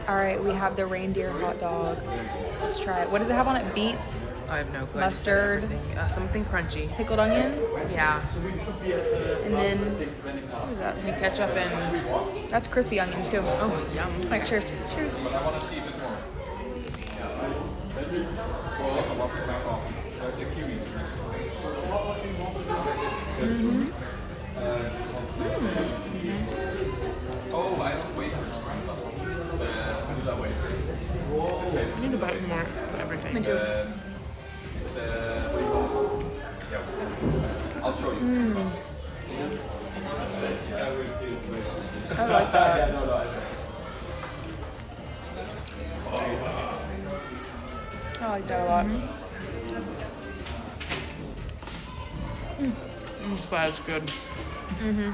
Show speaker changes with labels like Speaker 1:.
Speaker 1: All right, we have the reindeer hot dog. Let's try it. What does it have on it? Beets,
Speaker 2: I have no clue.
Speaker 1: mustard,
Speaker 2: Something crunchy.
Speaker 1: pickled onion,
Speaker 2: Yeah.
Speaker 1: and then what is that?
Speaker 2: I think ketchup and
Speaker 1: That's crispy onions too.
Speaker 2: oh yum.
Speaker 1: All right, cheers. Cheers.
Speaker 2: I need to buy more of everything.
Speaker 1: Me too. I like that. I like that a lot.
Speaker 2: I'm just glad it's good.
Speaker 1: Mm-hmm.